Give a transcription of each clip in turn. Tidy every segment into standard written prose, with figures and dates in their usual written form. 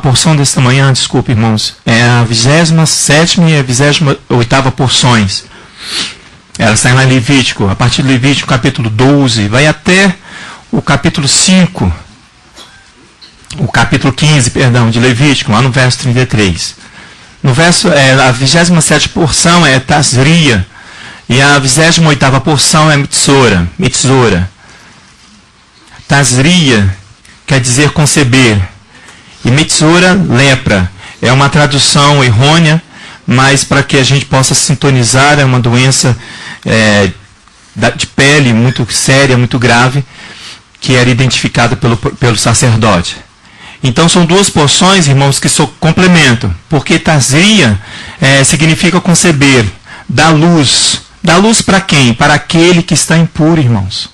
porção desta manhã, desculpe, irmãos, é a 27ª e a 28ª porções. Ela está em Levítico, a partir do Levítico capítulo 12, vai até o capítulo 5, o capítulo 15, perdão, de Levítico, lá no verso 33. No verso, a 27ª porção é Tazria, e a 28ª porção é Mitzora. Tazria quer dizer conceber, e Mitzora, lepra. É uma tradução errônea, mas para que a gente possa sintonizar, é uma doença de pele muito séria, muito grave, que era identificada pelo sacerdote. Então são duas porções, irmãos, que se complementam, porque Tazria significa conceber, dar luz. Dar luz para quem? Para aquele que está impuro, irmãos.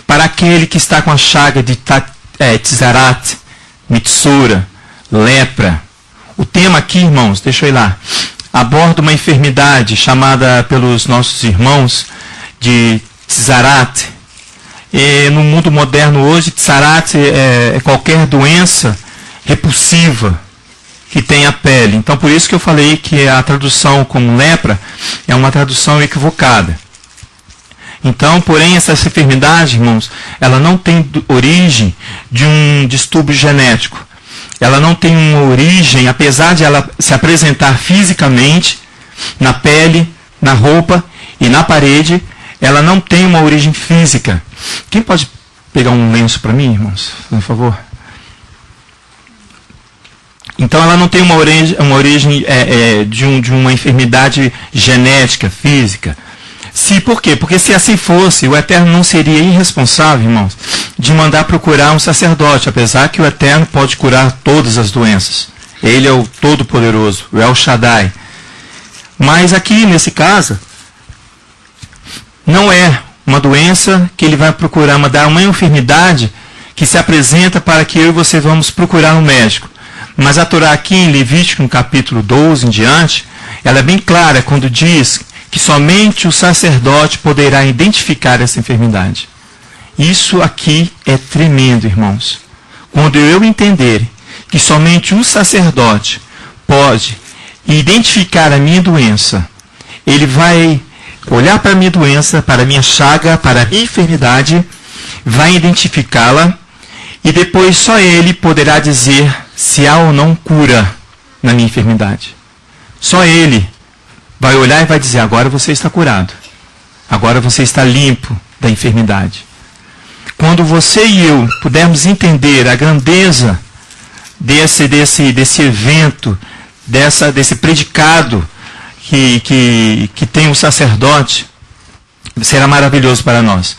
Para aquele que está com a chaga de Tzarat, Mitzora, lepra. O tema aqui, irmãos, deixa eu ir lá, aborda uma enfermidade chamada pelos nossos irmãos de Tzarat. E no mundo moderno hoje, Tzarat é qualquer doença repulsiva que tem a pele. Então, por isso que eu falei que a tradução como lepra é uma tradução equivocada. Então, porém, essa enfermidade, irmãos, ela não tem origem de um distúrbio genético. Ela não tem uma origem, apesar de ela se apresentar fisicamente, na pele, na roupa e na parede, ela não tem uma origem física. Quem pode pegar um lenço para mim, irmãos, por favor? Então ela não tem uma origem de uma enfermidade genética, física. Por quê? Porque se assim fosse, o Eterno não seria irresponsável, irmãos, de mandar procurar um sacerdote, apesar que o Eterno pode curar todas as doenças. Ele é o Todo-Poderoso, o El Shaddai. Mas aqui, nesse caso, não é uma doença que ele vai procurar, mandar uma enfermidade que se apresenta para que eu e você vamos procurar um médico. Mas a Torá aqui em Levítico, no capítulo 12 em diante, ela é bem clara quando diz que somente o sacerdote poderá identificar essa enfermidade. Isso aqui é tremendo, irmãos. Quando eu entender que somente o sacerdote pode identificar a minha doença, ele vai olhar para a minha doença, para a minha chaga, para a minha enfermidade, vai identificá-la, e depois só ele poderá dizer se há ou não cura na minha enfermidade. Só ele vai olhar e vai dizer, agora você está curado. Agora você está limpo da enfermidade. Quando você e eu pudermos entender a grandeza desse evento, desse predicado que tem o sacerdote, será maravilhoso para nós.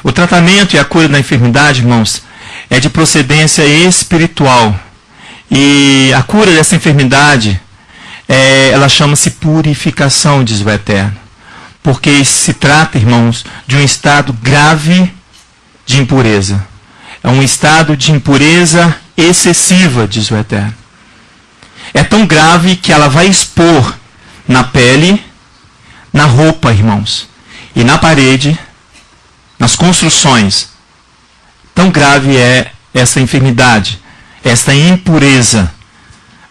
O tratamento e a cura da enfermidade, irmãos, é de procedência espiritual. E a cura dessa enfermidade, ela chama-se purificação, diz o Eterno. Porque se trata, irmãos, de um estado grave de impureza. É um estado de impureza excessiva, diz o Eterno. É tão grave que ela vai expor na pele, na roupa, irmãos, e na parede, nas construções. Tão grave é essa enfermidade, esta impureza.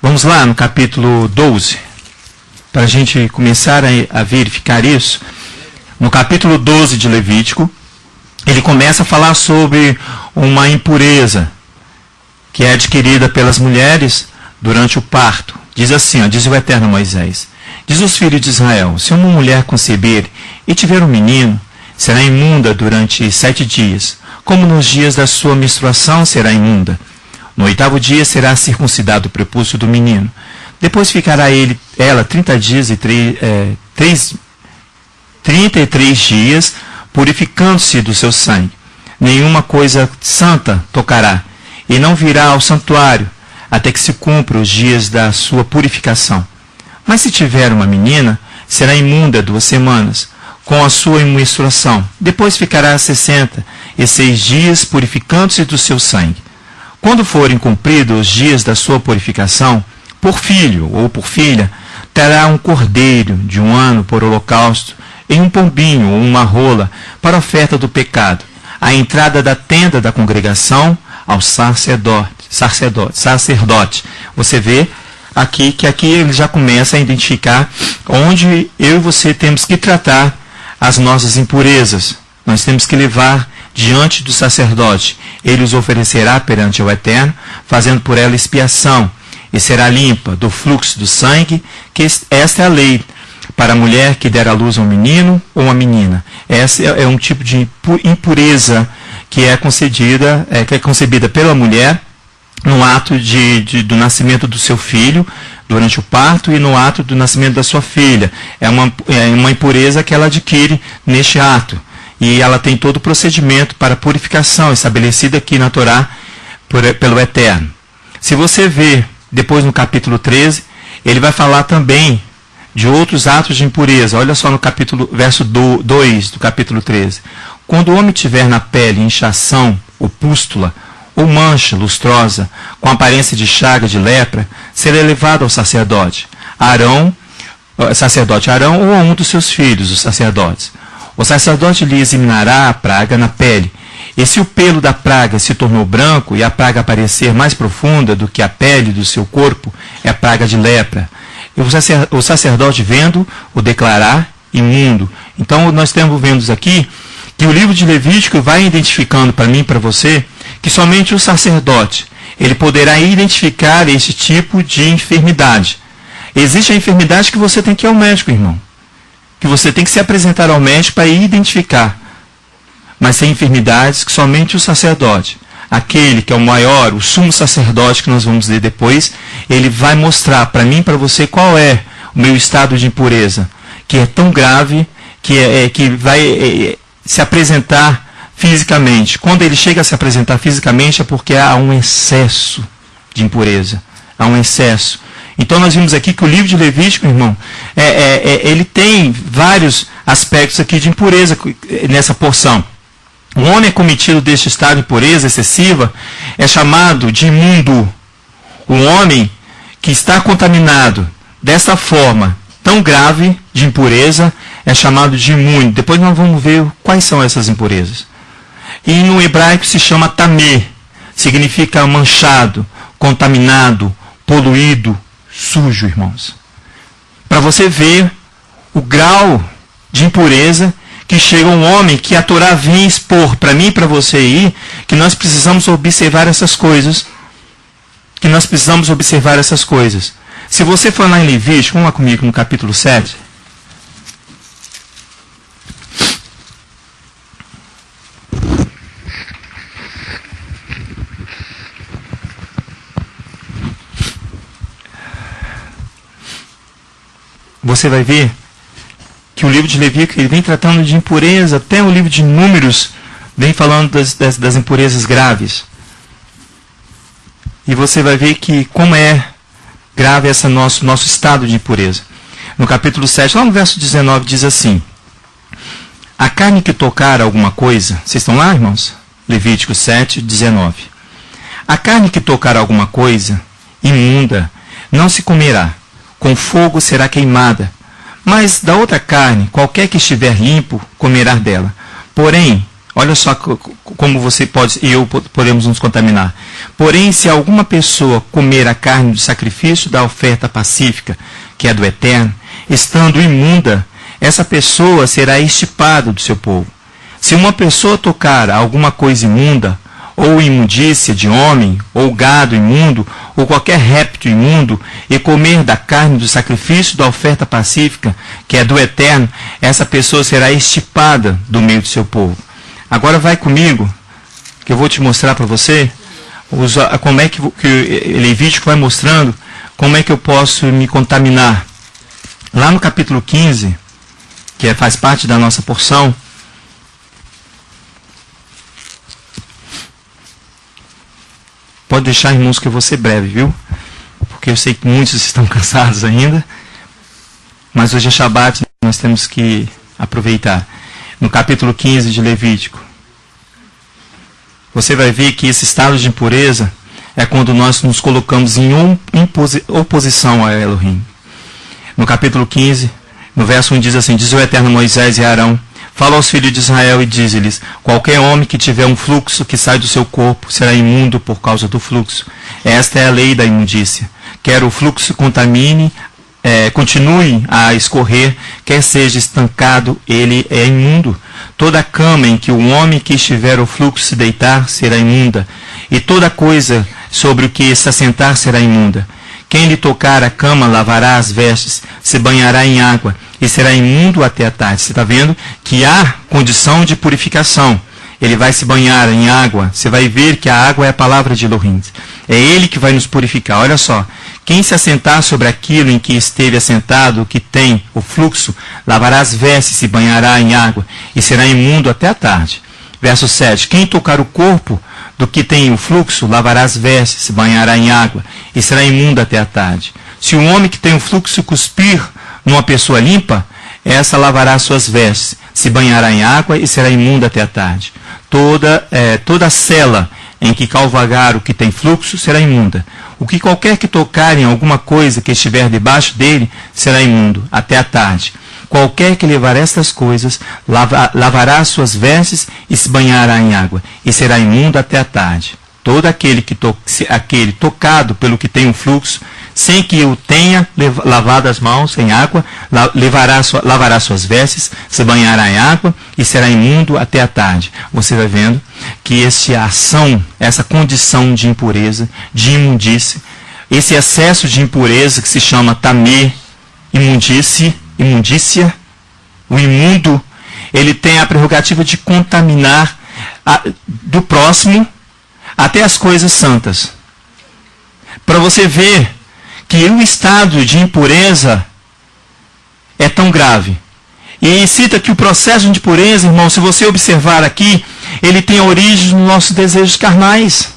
Vamos lá no capítulo 12, para a gente começar a verificar isso. No capítulo 12 de Levítico, ele começa a falar sobre uma impureza que é adquirida pelas mulheres durante o parto. Diz assim, diz o Eterno a Moisés, diz aos filhos de Israel, se uma mulher conceber e tiver um menino, será imunda durante 7 dias, como nos dias da sua menstruação será imunda. No 8º dia será circuncidado o prepúcio do menino. Depois ficará ela 30 dias e 33 dias, purificando-se do seu sangue. Nenhuma coisa santa tocará, e não virá ao santuário, até que se cumpra os dias da sua purificação. Mas se tiver uma menina, será imunda 2 semanas, com a sua menstruação. Depois ficará 66 dias, purificando-se do seu sangue. Quando forem cumpridos os dias da sua purificação, por filho ou por filha, terá um cordeiro de 1 ano por holocausto, e um pombinho ou uma rola para oferta do pecado, à entrada da tenda da congregação, ao sacerdote. sacerdote. Você vê aqui que aqui ele já começa a identificar onde eu e você temos que tratar as nossas impurezas. Nós temos que levar diante do sacerdote. Ele os oferecerá perante o Eterno, fazendo por ela expiação, e será limpa do fluxo do sangue, que esta é a lei para a mulher que der à luz a um menino ou uma menina. Essa é um tipo de impureza que é concebida pela mulher no ato do nascimento do seu filho, durante o parto, e no ato do nascimento da sua filha. É uma impureza que ela adquire neste ato. E ela tem todo o procedimento para purificação estabelecido aqui na Torá pelo Eterno. Se você ver depois no capítulo 13, ele vai falar também de outros atos de impureza. Olha só no verso 2 do capítulo 13. Quando o homem tiver na pele inchação, ou pústula, ou mancha lustrosa, com aparência de chaga de lepra, será levado ao sacerdote Arão ou a um dos seus filhos, os sacerdotes. O sacerdote lhe examinará a praga na pele, e se o pelo da praga se tornou branco e a praga parecer mais profunda do que a pele do seu corpo, é praga de lepra. E o sacerdote vendo o declarar imundo. Então nós estamos vendo aqui que o livro de Levítico vai identificando para mim e para você que somente o sacerdote ele poderá identificar esse tipo de enfermidade. Existe a enfermidade que você tem que ir ao médico, irmão. Que você tem que se apresentar ao médico para identificar. Mas tem enfermidades que somente o sacerdote, aquele que é o maior, o sumo sacerdote, que nós vamos ler depois, ele vai mostrar para mim e para você qual é o meu estado de impureza, que é tão grave, que vai se apresentar fisicamente. Quando ele chega a se apresentar fisicamente é porque há um excesso de impureza, há um excesso. Então nós vimos aqui que o livro de Levítico, irmão, ele tem vários aspectos aqui de impureza nessa porção. O homem cometido deste estado de impureza excessiva é chamado de imundo. O homem que está contaminado dessa forma tão grave de impureza é chamado de imundo. Depois nós vamos ver quais são essas impurezas. E no hebraico se chama tamê, significa manchado, contaminado, poluído, sujo, irmãos. Para você ver o grau de impureza que chega um homem que a Torá vem expor para mim e para você aí, que nós precisamos observar essas coisas. Se você for lá em Levítico, vamos lá comigo no capítulo 7. Você vai ver que o livro de Levítico ele vem tratando de impureza, até o livro de Números vem falando das impurezas graves. E você vai ver que como é grave esse nosso estado de impureza. No capítulo 7, lá no verso 19, diz assim: a carne que tocar alguma coisa, vocês estão lá, irmãos? Levítico 7, 19. A carne que tocar alguma coisa imunda não se comerá, com fogo será queimada. Mas da outra carne, qualquer que estiver limpo, comerá dela. Porém, olha só como você e eu podemos nos contaminar. Porém, se alguma pessoa comer a carne do sacrifício da oferta pacífica, que é do Eterno, estando imunda, essa pessoa será extirpada do seu povo. Se uma pessoa tocar alguma coisa imunda, ou imundícia de homem, ou gado imundo, ou qualquer réptil imundo, e comer da carne do sacrifício da oferta pacífica, que é do Eterno, essa pessoa será extirpada do meio do seu povo. Agora vai comigo, que eu vou te mostrar para você, como é que Levítico vai mostrando, como é que eu posso me contaminar. Lá no capítulo 15, que faz parte da nossa porção, pode deixar, irmãos, que eu vou ser breve, viu? Porque eu sei que muitos estão cansados ainda. Mas hoje é Shabat, nós temos que aproveitar. No capítulo 15 de Levítico, você vai ver que esse estado de impureza é quando nós nos colocamos em oposição a Elohim. No capítulo 15, no verso 1 diz assim: diz o Eterno a Moisés e a Arão: Fala aos filhos de Israel e diz-lhes: qualquer homem que tiver um fluxo que sai do seu corpo será imundo por causa do fluxo. Esta é a lei da imundícia. Quer o fluxo contamine, continue a escorrer, quer seja estancado, ele é imundo. Toda cama em que o homem que estiver o fluxo se deitar será imunda, e toda coisa sobre o que se assentar será imunda. Quem lhe tocar a cama lavará as vestes, se banhará em água, e será imundo até a tarde. Você está vendo que há condição de purificação. Ele vai se banhar em água. Você vai ver que a água é a palavra de Elohim. É ele que vai nos purificar. Olha só. Quem se assentar sobre aquilo em que esteve assentado, que tem o fluxo, lavará as vestes, se banhará em água, e será imundo até a tarde. Verso 7. Quem tocar o corpo do que tem o fluxo, lavará as vestes, se banhará em água, e será imundo até a tarde. Se um homem que tem o fluxo cuspir numa pessoa limpa, essa lavará suas vestes, se banhará em água e será imunda até a tarde. Toda cela em que calvagar o que tem fluxo será imunda. O que qualquer que tocar em alguma coisa que estiver debaixo dele será imundo até a tarde. Qualquer que levar estas coisas lavará suas vestes e se banhará em água e será imundo até a tarde. Todo aquele tocado pelo que tem um fluxo, sem que o tenha lavado as mãos em água, lavará suas vestes, se banhará em água e será imundo até a tarde. Você vai vendo que essa condição de impureza, de imundície, esse excesso de impureza que se chama tamê, imundícia, o imundo, ele tem a prerrogativa de contaminar do próximo até as coisas santas. Para você ver que o estado de impureza é tão grave. E cita que o processo de impureza, irmão, se você observar aqui, ele tem origem nos nossos desejos carnais.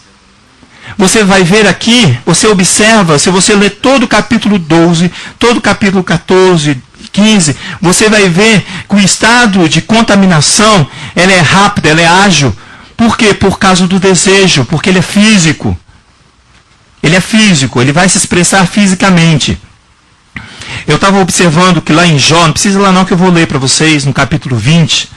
Você vai ver aqui, você observa, se você ler todo o capítulo 12, todo o capítulo 14, 15, você vai ver que o estado de contaminação, ela é rápida, ela é ágil. Por quê? Por causa do desejo, porque ele é físico. Ele é físico, ele vai se expressar fisicamente. Eu estava observando que lá em Jó, não precisa lá não que eu vou ler para vocês, no capítulo 20,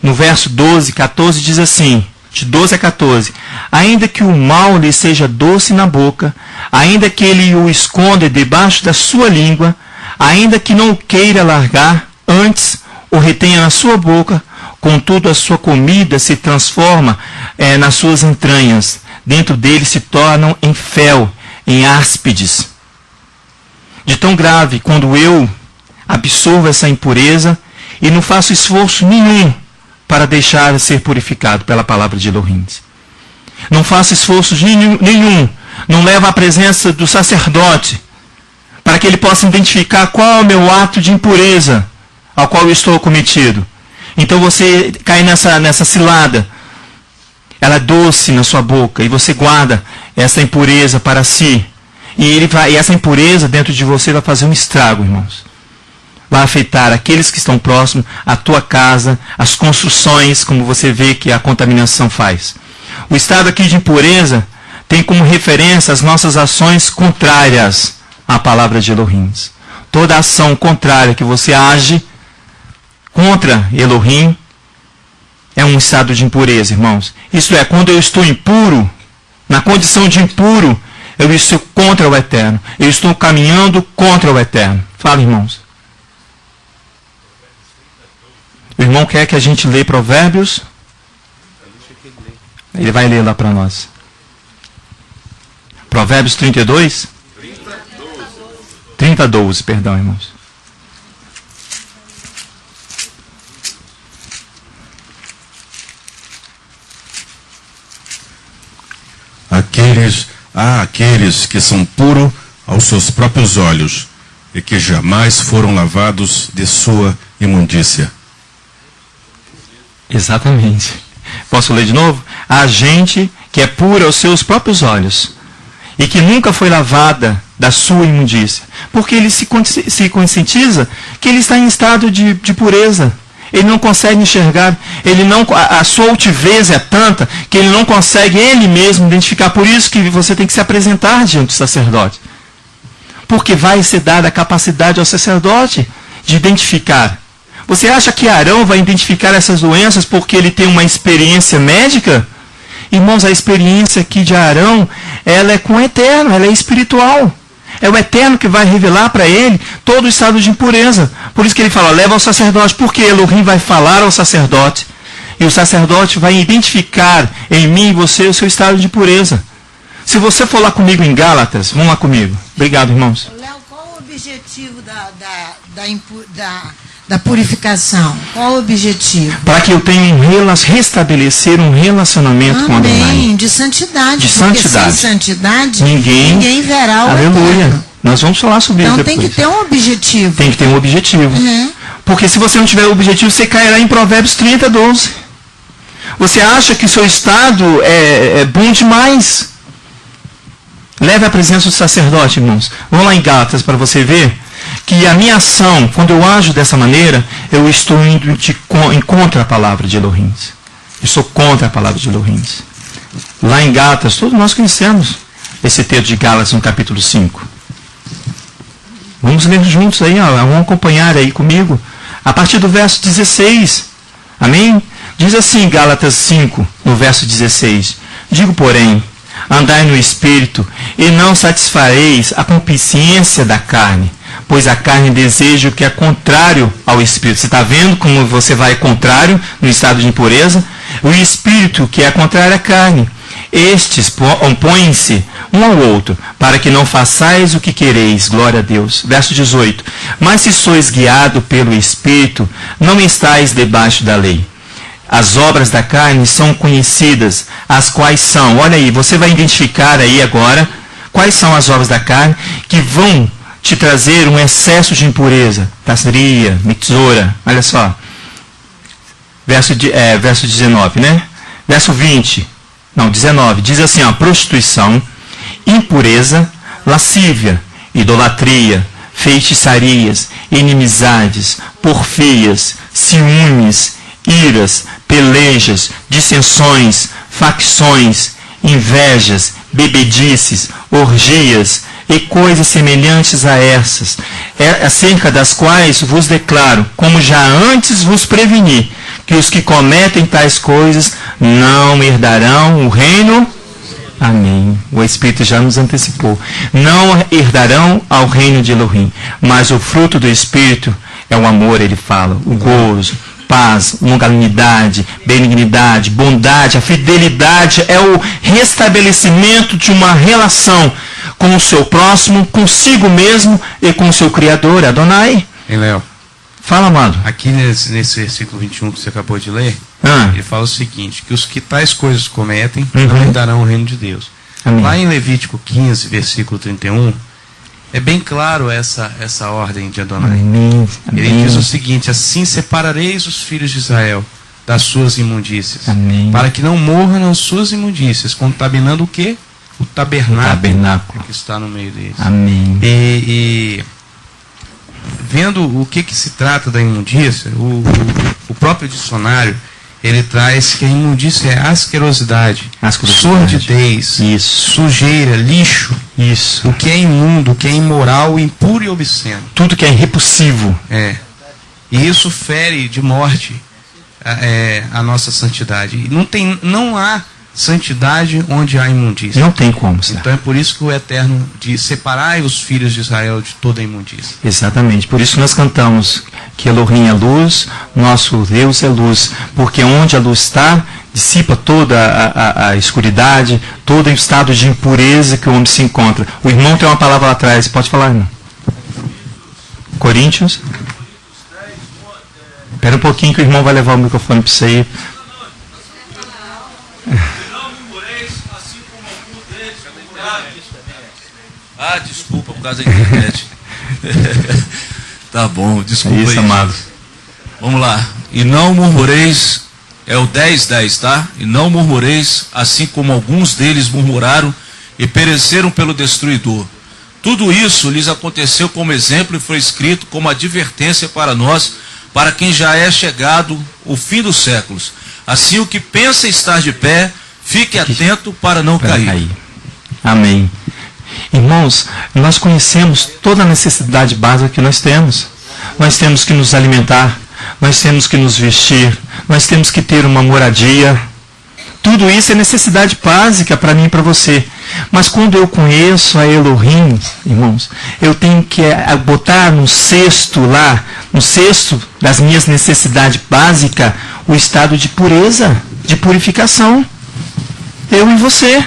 no verso 12, 14, diz assim, de 12 a 14, ainda que o mal lhe seja doce na boca, ainda que ele o esconda debaixo da sua língua, ainda que não o queira largar, antes o retenha na sua boca, contudo a sua comida se transforma nas suas entranhas, dentro dele se tornam em fel, em áspides. De tão grave, quando eu absorvo essa impureza e não faço esforço nenhum para deixar ser purificado pela palavra de Elohim. Não faço esforço nenhum, não levo à presença do sacerdote, para que ele possa identificar qual é o meu ato de impureza ao qual eu estou cometido. Então você cai nessa cilada. Ela é doce na sua boca e você guarda essa impureza para si. E essa impureza dentro de você vai fazer um estrago, irmãos. Vai afetar aqueles que estão próximos, a tua casa, as construções, como você vê que a contaminação faz. O estado aqui de impureza tem como referência as nossas ações contrárias à palavra de Elohim. Toda ação contrária que você age contra Elohim é um estado de impureza, irmãos. Isso é, quando eu estou impuro, na condição de impuro, eu estou contra o Eterno. Eu estou caminhando contra o Eterno. Fala, irmãos. O irmão quer que a gente leia Provérbios? Ele vai ler lá para nós. Provérbios 32? 30:12, perdão, irmãos. Há aqueles que são puros aos seus próprios olhos e que jamais foram lavados de sua imundícia. Exatamente. Posso ler de novo? Há gente que é pura aos seus próprios olhos e que nunca foi lavada da sua imundícia, porque ele se conscientiza que ele está em estado de pureza. Ele não consegue enxergar, a sua altivez é tanta que ele não consegue ele mesmo identificar. Por isso que você tem que se apresentar diante do sacerdote. Porque vai ser dada a capacidade ao sacerdote de identificar. Você acha que Arão vai identificar essas doenças porque ele tem uma experiência médica? Irmãos, a experiência aqui de Arão, ela é com o eterno, ela é espiritual. É o eterno que vai revelar para ele todo o estado de impureza. Por isso que ele fala, leva ao sacerdote, porque Elohim vai falar ao sacerdote. E o sacerdote vai identificar em mim e você o seu estado de impureza. Se você for lá comigo em Gálatas, vamos lá comigo. Obrigado, irmãos. Léo, qual o objetivo da purificação? Qual o objetivo? Para que eu tenha restabelecer um relacionamento com Adonai. Amém. De santidade. De santidade. Sem santidade, ninguém verá o Aleluia. eterno. Nós vamos falar sobre isso depois. Então tem que ter um objetivo. Tem que ter um objetivo. Porque se você não tiver objetivo, você cairá em Provérbios 30, 12. Você acha que o seu estado é bom demais. Leve a presença do sacerdote, irmãos. Vamos lá em Gálatas para você ver que a minha ação, quando eu ajo dessa maneira, eu estou indo em contra a palavra de Elohim. Eu sou contra a palavra de Elohim. Lá em Gálatas, todos nós conhecemos esse texto de Gálatas no capítulo 5. Vamos ler juntos aí, ó, vamos acompanhar aí comigo. A partir do verso 16. Amém? Diz assim, Gálatas 5, no verso 16. Digo, porém, andai no Espírito, e não satisfareis a concupiscência da carne, pois a carne deseja o que é contrário ao Espírito. Você está vendo como você vai contrário no estado de impureza? O Espírito, que é contrário à carne. Estes opõem-se um ao outro, para que não façais o que quereis. Glória a Deus. Verso 18. Mas se sois guiado pelo Espírito, não estáis debaixo da lei. As obras da carne são conhecidas, as quais são, olha aí, você vai identificar aí agora, quais são as obras da carne que vão te trazer um excesso de impureza. Tasria, mitzora, olha só. Verso 19, né? Verso 19, diz assim, ó, prostituição, impureza, lascívia, idolatria, feitiçarias, inimizades, porfias, ciúmes, iras, pelejas, dissensões, facções, invejas, bebedices, orgias e coisas semelhantes a essas, acerca das quais vos declaro, como já antes vos preveni, que os que cometem tais coisas não herdarão o reino. Amém. O Espírito já nos antecipou. Não herdarão ao reino de Elohim, mas o fruto do Espírito é o amor, ele fala, o gozo, paz, longanimidade, benignidade, bondade, a fidelidade é o restabelecimento de uma relação com o seu próximo, consigo mesmo e com o seu Criador, Adonai. Hein, Léo? Fala, amado. Aqui nesse versículo 21 que você acabou de ler, ele fala o seguinte, que os que tais coisas cometem não herdarão o reino de Deus. Amém. Lá em Levítico 15, versículo 31, é bem claro essa ordem de Adonai. Amém. Ele diz o seguinte, assim separareis os filhos de Israel das suas imundícias, Amém. para que não morram nas suas imundícias, contaminando o quê? O tabernáculo que está no meio deles. Amém. E vendo o que se trata da imundícia, o próprio dicionário, ele traz que a imundícia é asquerosidade, sordidez, isso, sujeira, lixo, isso, o que é imundo, o que é imoral, impuro e obsceno. tudo que é repulsivo. E isso fere de morte a nossa santidade. E não há santidade onde há imundícia. Não tem como, certo? Então é por isso que o Eterno diz, separai os filhos de Israel de toda a imundícia. Exatamente, por isso nós cantamos que Elohim é luz, nosso Deus é luz, porque onde a luz está, dissipa toda a escuridade, todo o estado de impureza que o homem se encontra. O irmão tem uma palavra lá atrás, pode falar, irmão? Coríntios? Espera um pouquinho que o irmão vai levar o microfone para você aí. Desculpa, por causa da internet. Tá bom, desculpa. É isso, aí, amado. Vamos lá. E não murmureis, é o 10:10, tá? E não murmureis, assim como alguns deles murmuraram e pereceram pelo destruidor. Tudo isso lhes aconteceu como exemplo e foi escrito como advertência para nós, para quem já é chegado o fim dos séculos. Assim, o que pensa estar de pé, fique atento para não cair. Amém. Irmãos, nós conhecemos toda a necessidade básica que nós temos. Nós temos que nos alimentar, nós temos que nos vestir, nós temos que ter uma moradia. Tudo isso é necessidade básica para mim e para você. Mas quando eu conheço a Elohim, irmãos, eu tenho que botar no cesto lá, no cesto das minhas necessidades básicas, o estado de pureza, de purificação. Eu e você.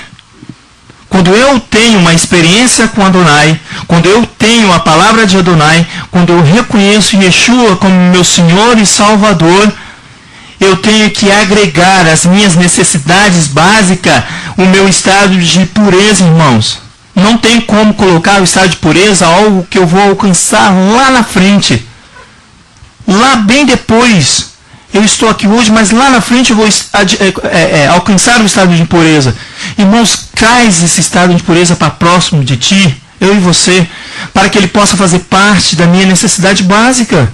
Quando eu tenho uma experiência com Adonai, quando eu tenho a palavra de Adonai, quando eu reconheço Yeshua como meu Senhor e Salvador, eu tenho que agregar as minhas necessidades básicas, o meu estado de pureza, irmãos. Não tem como colocar o estado de pureza algo que eu vou alcançar lá na frente. Lá bem depois. Eu estou aqui hoje, mas lá na frente eu vou alcançar o estado de pureza. Irmãos, traz esse estado de pureza para próximo de ti, eu e você, para que ele possa fazer parte da minha necessidade básica.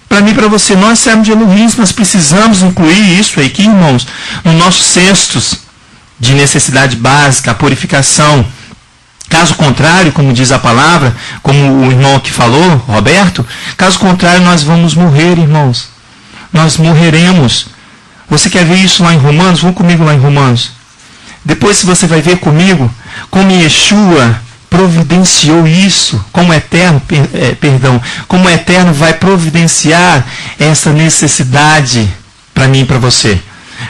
Para mim e para você, nós servos de Elohim, nós precisamos incluir isso aqui, irmãos, nos nossos cestos de necessidade básica, a purificação. Caso contrário, como diz a palavra, como o irmão aqui falou, Roberto, caso contrário nós vamos morrer, irmãos. Nós morreremos. Você quer ver isso lá em Romanos? Vão comigo lá em Romanos. Depois você vai ver comigo como Yeshua providenciou isso, como eterno, como eterno vai providenciar essa necessidade para mim e para você.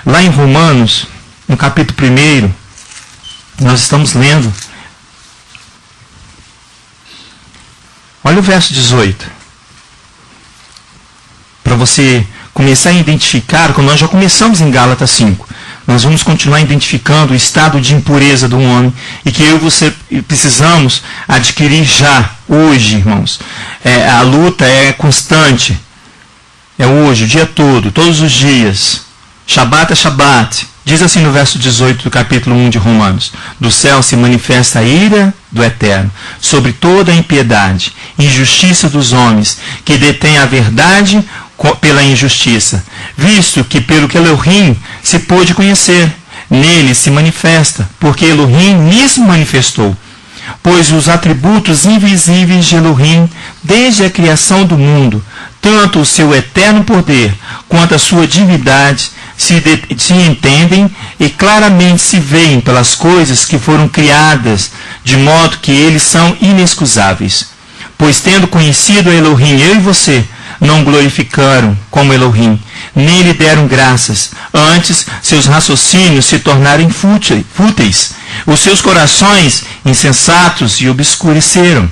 Lá em Romanos, no capítulo 1, nós estamos lendo. Olha o verso 18. Para você começar a identificar, como nós já começamos em Gálatas 5. Nós vamos continuar identificando o estado de impureza do homem e que eu e você precisamos adquirir já, hoje, irmãos. A luta é constante. É hoje, o dia todo, todos os dias. Shabat é Shabat. Diz assim no verso 18 do capítulo 1 de Romanos: do céu se manifesta a ira do Eterno sobre toda a impiedade, injustiça dos homens, que detêm a verdade pela injustiça, visto que pelo que Elohim se pôde conhecer, nele se manifesta, porque Elohim lhes manifestou. Pois os atributos invisíveis de Elohim, desde a criação do mundo, tanto o seu eterno poder quanto a sua divindade, se entendem e claramente se veem pelas coisas que foram criadas, de modo que eles são inexcusáveis. Pois tendo conhecido a Elohim, eu e você, não glorificaram como Elohim, nem lhe deram graças. Antes, seus raciocínios se tornaram fúteis. Os seus corações insensatos e obscureceram.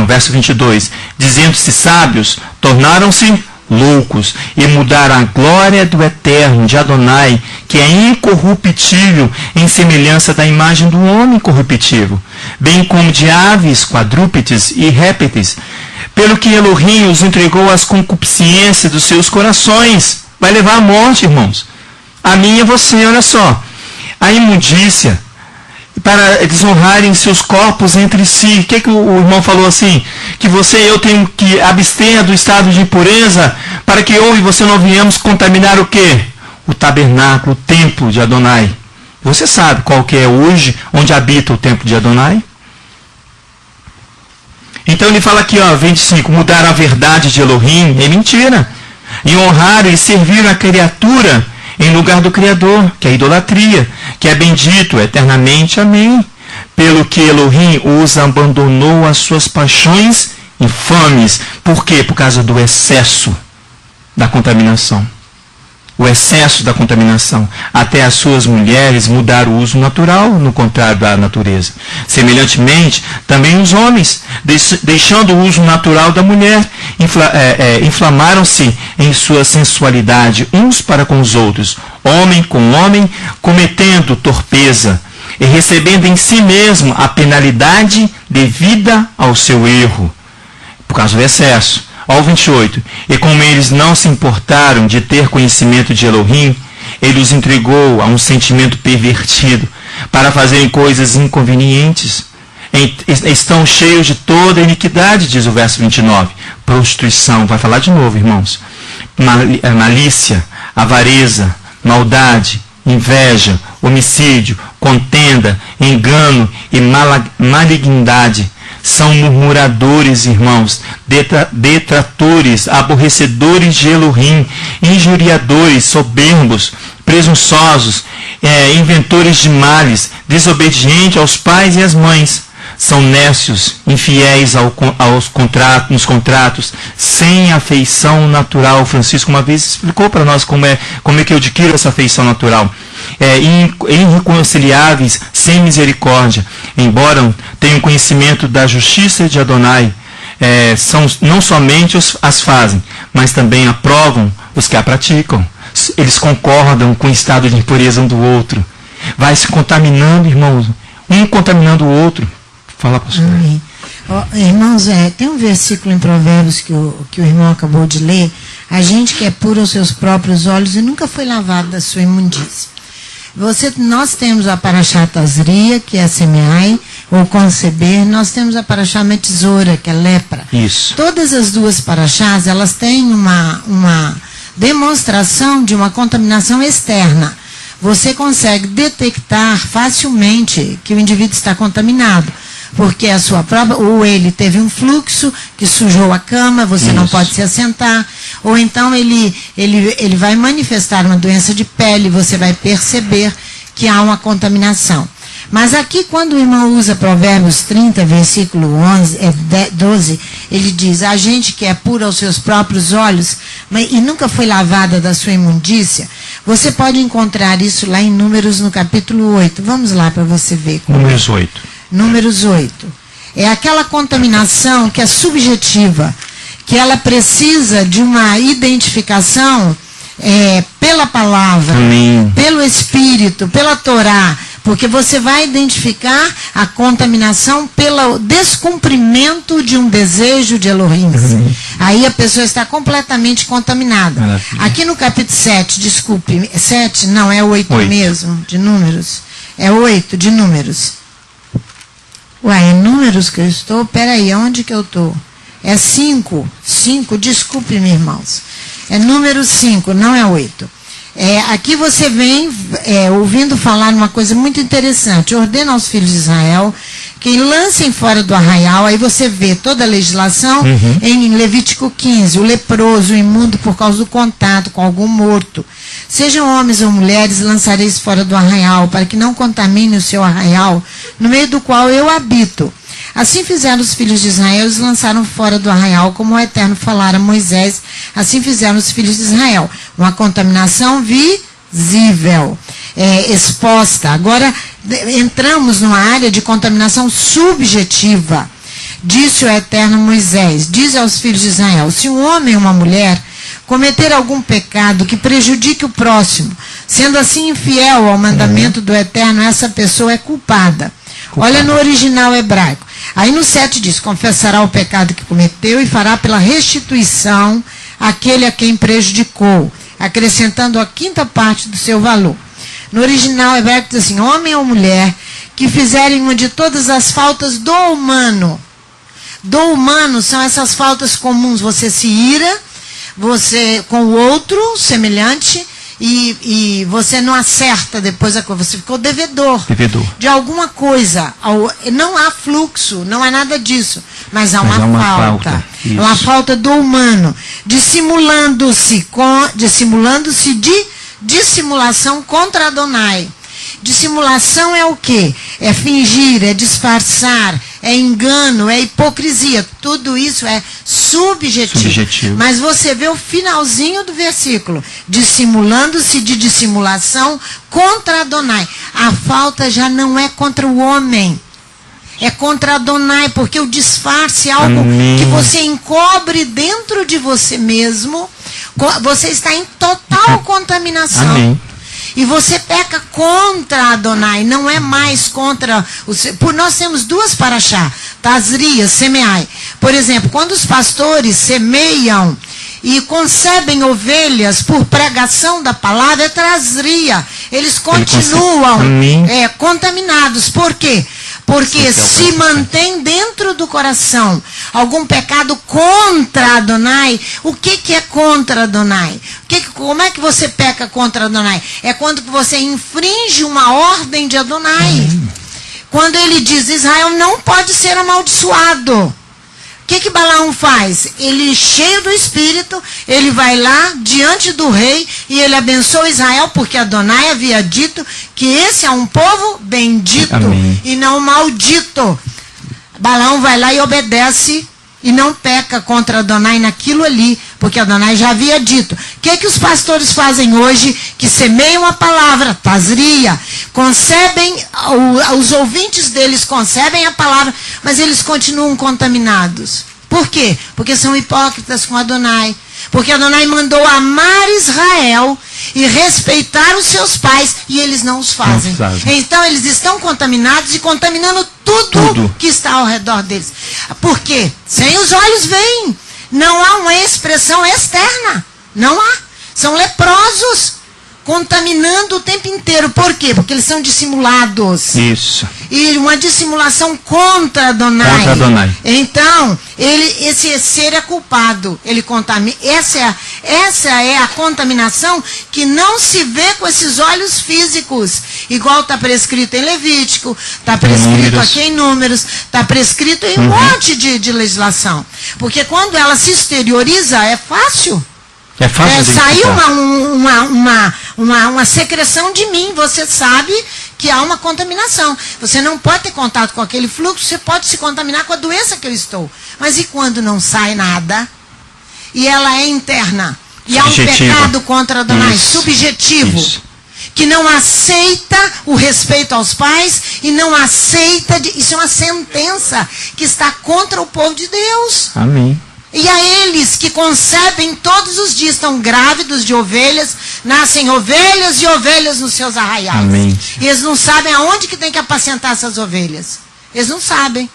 Verso 22. Dizendo-se sábios, tornaram-se loucos e mudaram a glória do Eterno, de Adonai, que é incorruptível, em semelhança da imagem do homem corruptível, bem como de aves, quadrúpedes e répteis, pelo que Elohim os entregou às concupiscências dos seus corações. Vai levar à morte, irmãos. A mim e a você, olha só. A imundícia, para desonrarem seus corpos entre si. O que o irmão falou assim? Que você e eu temos que abster do estado de impureza, para que eu e você não venhamos contaminar o quê? O tabernáculo, o templo de Adonai. Você sabe qual que é hoje, onde habita o templo de Adonai? Então ele fala aqui, 25, mudaram a verdade de Elohim, é mentira. E honraram e serviram a criatura em lugar do Criador, que é a idolatria, que é bendito eternamente, amém. Pelo que Elohim os abandonou às suas paixões infames. Por quê? Por causa do excesso da contaminação. O excesso da contaminação. Até as suas mulheres mudaram o uso natural, no contrário da natureza. Semelhantemente, também os homens, deixando o uso natural da mulher, inflamaram-se em sua sensualidade uns para com os outros, homem com homem, cometendo torpeza e recebendo em si mesmo a penalidade devida ao seu erro, por causa do excesso. Ao 28, e como eles não se importaram de ter conhecimento de Elohim, ele os entregou a um sentimento pervertido, para fazerem coisas inconvenientes. Estão cheios de toda iniquidade, diz o verso 29. Prostituição, vai falar de novo, irmãos. Malícia, avareza, maldade, inveja, homicídio, contenda, engano e malignidade. São murmuradores, irmãos, detratores, aborrecedores de Elohim, injuriadores, soberbos, presunçosos, inventores de males, desobedientes aos pais e às mães. São nécios, infiéis nos contratos, sem afeição natural. Francisco uma vez explicou para nós como é que eu adquiro essa afeição natural. Irreconciliáveis, sem misericórdia, embora tenham conhecimento da justiça de Adonai, não somente as fazem, mas também aprovam os que a praticam. Eles concordam com o estado de impureza um do outro. Vai se contaminando, irmãos, um contaminando o outro. Fala, pastor. Irmãos, tem um versículo em Provérbios que o irmão acabou de ler. A gente que é puro aos seus próprios olhos e nunca foi lavado da sua imundícia. Nós temos a Parashá Tazria, que é semeai, ou conceber. Nós temos a Parashá Metzora, que é lepra. Isso. Todas as duas Parashás, elas têm uma demonstração de uma contaminação externa. Você consegue detectar facilmente que o indivíduo está contaminado, porque a sua própria, ou ele teve um fluxo que sujou a cama, você não pode se assentar, ou então ele vai manifestar uma doença de pele, você vai perceber que há uma contaminação. Mas aqui, quando o irmão usa Provérbios 30, versículo 12, ele diz: a gente que é pura aos seus próprios olhos e nunca foi lavada da sua imundícia. Você pode encontrar isso lá em Números, no capítulo 8. Vamos lá para você ver. Números 8. Números 8. É aquela contaminação que é subjetiva, que ela precisa de uma identificação pela palavra, pelo Espírito, pela Torá, porque você vai identificar a contaminação pelo descumprimento de um desejo de Elohim. Aí a pessoa está completamente contaminada. Maravilha. Aqui no capítulo 7, desculpe, 7, não, é 8 mesmo, de Números. É 8 de Números. Ué, é Números que eu estou? Peraí, onde que eu estou? É 5, desculpe-me, irmãos. É número 5, não é 8. Aqui você vem ouvindo falar uma coisa muito interessante. Ordena aos filhos de Israel que lancem fora do arraial. Aí você vê toda a legislação em Levítico 15. O leproso, o imundo por causa do contato com algum morto. Sejam homens ou mulheres, lançareis fora do arraial, para que não contamine o seu arraial, no meio do qual eu habito. Assim fizeram os filhos de Israel, eles lançaram fora do arraial, como o Eterno falara a Moisés. Assim fizeram os filhos de Israel. Uma contaminação visível, exposta. Agora, entramos numa área de contaminação subjetiva. Disse o Eterno a Moisés: diz aos filhos de Israel, se um homem ou uma mulher cometer algum pecado que prejudique o próximo, sendo assim infiel ao mandamento do Eterno, essa pessoa é culpada. Olha no original hebraico. Aí no 7 diz: confessará o pecado que cometeu e fará pela restituição aquele a quem prejudicou, acrescentando a quinta parte do seu valor. No original hebraico diz assim: homem ou mulher que fizerem uma de todas as faltas do humano. Do humano são essas faltas comuns. Você se ira, você com o outro semelhante, e você não acerta depois a coisa, você ficou devedor de alguma coisa. Não há fluxo, não há nada disso, mas há uma falta. Uma falta do humano, dissimulando-se de dissimulação contra Adonai. Dissimulação é o quê? É fingir, é disfarçar, é engano, é hipocrisia. Tudo isso é subjetivo. Mas você vê o finalzinho do versículo. Dissimulando-se de dissimulação contra Adonai. A falta já não é contra o homem. É contra Adonai, porque o disfarce é algo que você encobre dentro de você mesmo. Você está em total contaminação. Amém. E você peca contra Adonai, não é mais contra... nós temos duas parashá, Tazria, semeai. Por exemplo, quando os pastores semeiam e concebem ovelhas por pregação da palavra, é Tazria. Eles continuam contaminados. Por quê? Porque se mantém dentro do coração algum pecado contra Adonai. O que é contra Adonai? Como é que você peca contra Adonai? É quando você infringe uma ordem de Adonai. quando ele diz, Israel não pode ser amaldiçoado. O que Balaão faz? Ele, cheio do Espírito, ele vai lá diante do rei e ele abençoa Israel, porque Adonai havia dito que esse é um povo bendito. Amém. E não maldito. Balaão vai lá e obedece e não peca contra Adonai naquilo ali, porque Adonai já havia dito. O que os pastores fazem hoje? Que semeiam a palavra, tazria, concebem, os ouvintes deles concebem a palavra, mas eles continuam contaminados. Por quê? Porque são hipócritas com Adonai. Porque Adonai mandou amar Israel e respeitar os seus pais, e eles não os fazem. Então eles estão contaminados e contaminando tudo que está ao redor deles. Por quê? Sem os olhos veem. Não há uma expressão externa. Não há. São leprosos, contaminando o tempo inteiro. Por quê? Porque eles são dissimulados. Isso. E uma dissimulação contra Adonai. Contra Adonai. Então, esse ser é culpado. Ele contamina. Essa é a contaminação que não se vê com esses olhos físicos. Igual está prescrito em Levítico, está prescrito aqui em Números, está prescrito em um monte de legislação. Porque quando ela se exterioriza, é fácil. É fácil saiu uma secreção de mim, você sabe que há uma contaminação. Você não pode ter contato com aquele fluxo, você pode se contaminar com a doença que eu estou. Mas e quando não sai nada? E ela é interna. E há um pecado contra Adonai, subjetivo. Isso. Que não aceita o respeito aos pais e não aceita, isso é uma sentença que está contra o povo de Deus. Amém. E a eles que concebem todos os dias, estão grávidos de ovelhas, nascem ovelhas e ovelhas nos seus arraiais. Amém. E eles não sabem aonde que tem que apacentar essas ovelhas. Eles não sabem.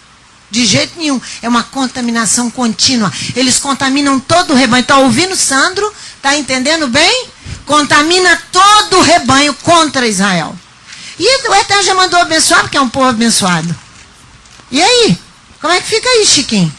De jeito nenhum. É uma contaminação contínua. Eles contaminam todo o rebanho. Está ouvindo, Sandro? Está entendendo bem? Contamina todo o rebanho contra Israel. E o Eterno já mandou abençoar, porque é um povo abençoado. E aí? Como é que fica aí, Chiquinho?